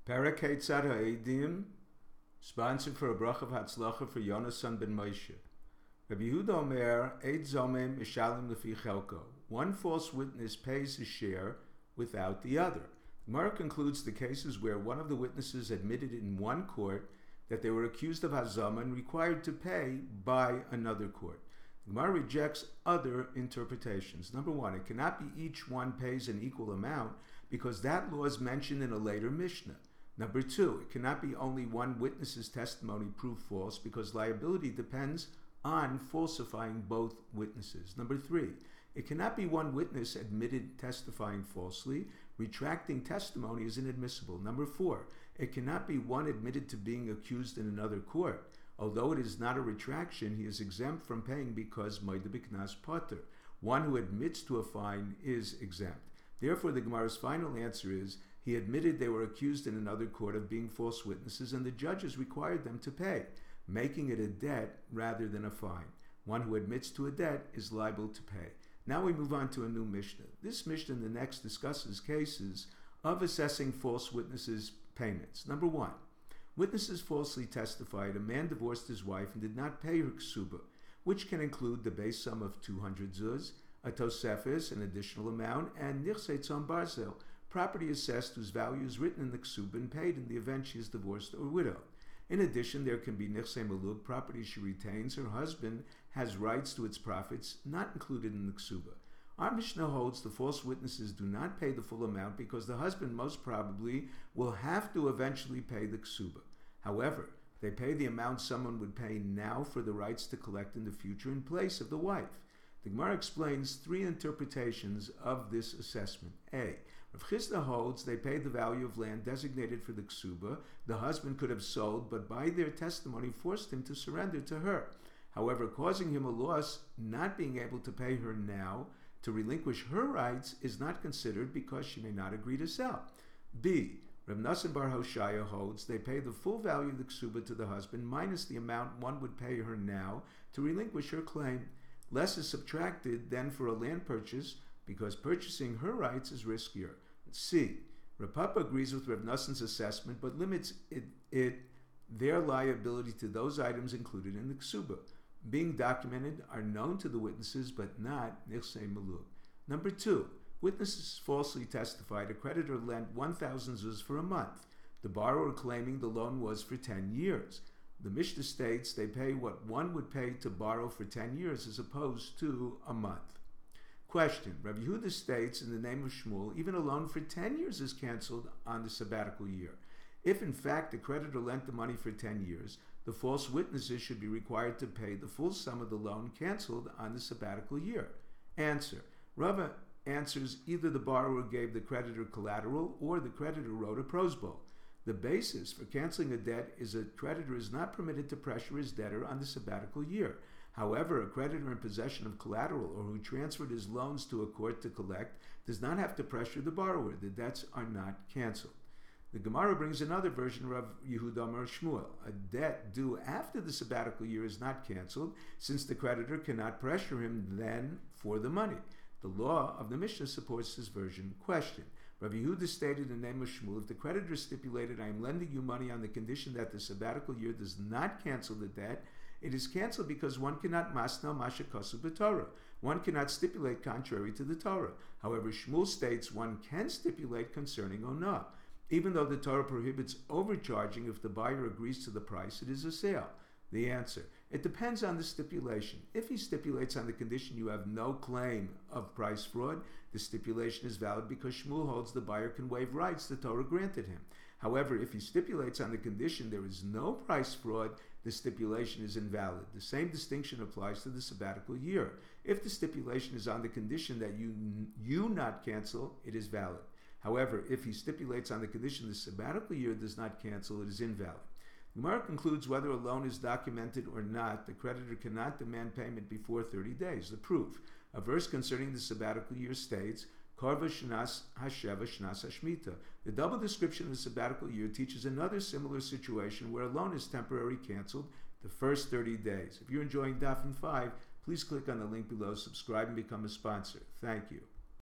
Kיצד, העדים, sponsored for a bracha of Hatzlacha for Yonasan ben Moshe. Rabbi Yehuda Omer, Eid Zomem Mishalim Lefi Chelko. One false witness pays his share without the other. The Gemara concludes the cases where one of the witnesses admitted in one court that they were accused of hazama and required to pay by another court. The Gemara rejects other interpretations. Number one, it cannot be each one pays an equal amount because that law is mentioned in a later Mishnah. Number two, it cannot be only one witness's testimony proved false because liability depends on falsifying both witnesses. Number three, it cannot be one witness admitted testifying falsely. Retracting testimony is inadmissible. Number four, it cannot be one admitted to being accused in another court. Although it is not a retraction, he is exempt from paying because Moed B'Knas Pater. One who admits to a fine is exempt. Therefore, the Gemara's final answer is, he admitted they were accused in another court of being false witnesses and the judges required them to pay, making it a debt rather than a fine. One who admits to a debt is liable to pay. Now we move on to a new Mishnah. This Mishnah, the next, discusses cases of assessing false witnesses' payments. Number one, witnesses falsely testified a man divorced his wife and did not pay her ksuba, which can include the base sum of 200 zuz, a tosefes, an additional amount, and nichsei tzon barzel, property assessed whose value is written in the ksuba and paid in the event she is divorced or widowed. In addition, there can be nichsei malug, property she retains. Her husband has rights to its profits, not included in the ksuba. Our Mishnah holds the false witnesses do not pay the full amount because the husband most probably will have to eventually pay the ksuba. However, they pay the amount someone would pay now for the rights to collect in the future in place of the wife. The Gemara explains three interpretations of this assessment. A. Rav Chisda holds they paid the value of land designated for the ksuba. The husband could have sold, but by their testimony forced him to surrender to her. However, causing him a loss, not being able to pay her now, to relinquish her rights is not considered because she may not agree to sell. B. Rav Nassan bar Hoshaya holds they pay the full value of the ksuba to the husband minus the amount one would pay her now to relinquish her claim. Less is subtracted than for a land purchase because purchasing her rights is riskier. C. Rav Papa agrees with Rav Nassan's assessment but limits their liability to those items included in the ksuba. Being documented are known to the witnesses but not nichsei malug. Number two, witnesses falsely testified a creditor lent 1,000 zuz for a month. The borrower claiming the loan was for 10 years. The Mishnah states they pay what one would pay to borrow for 10 years as opposed to a month. Question. Rabbi Yehuda states in the name of Shmuel, even a loan for 10 years is canceled on the sabbatical year. If in fact the creditor lent the money for 10 years, the false witnesses should be required to pay the full sum of the loan canceled on the sabbatical year. Answer. Rava answers either the borrower gave the creditor collateral or the creditor wrote a prosbol. The basis for canceling a debt is a creditor is not permitted to pressure his debtor on the sabbatical year. However, a creditor in possession of collateral or who transferred his loans to a court to collect does not have to pressure the borrower. The debts are not canceled. The Gemara brings another version of Yehuda Omer Shmuel. A debt due after the sabbatical year is not canceled since the creditor cannot pressure him then for the money. The law of the Mishnah supports this version. Question. Rabbi Yehuda stated in the name of Shmuel, if the creditor stipulated, I am lending you money on the condition that the sabbatical year does not cancel the debt, it is canceled because one cannot masna mashakasu b'Torah. One cannot stipulate contrary to the Torah. However, Shmuel states one can stipulate concerning onah. Even though the Torah prohibits overcharging if the buyer agrees to the price, it is a sale. The answer. It depends on the stipulation. If he stipulates on the condition you have no claim of price fraud, the stipulation is valid because Shmuel holds the buyer can waive rights the Torah granted him. However, if he stipulates on the condition there is no price fraud, the stipulation is invalid. The same distinction applies to the sabbatical year. If the stipulation is on the condition that you not cancel, it is valid. However, if he stipulates on the condition the sabbatical year does not cancel, it is invalid. Gemara concludes whether a loan is documented or not, the creditor cannot demand payment before 30 days. The proof. A verse concerning the sabbatical year states, Karva Shnas Hasheva Shnas Hashmita. The double description of the sabbatical year teaches another similar situation where a loan is temporarily canceled the first 30 days. If you're enjoying Daf 5, please click on the link below, subscribe, and become a sponsor. Thank you.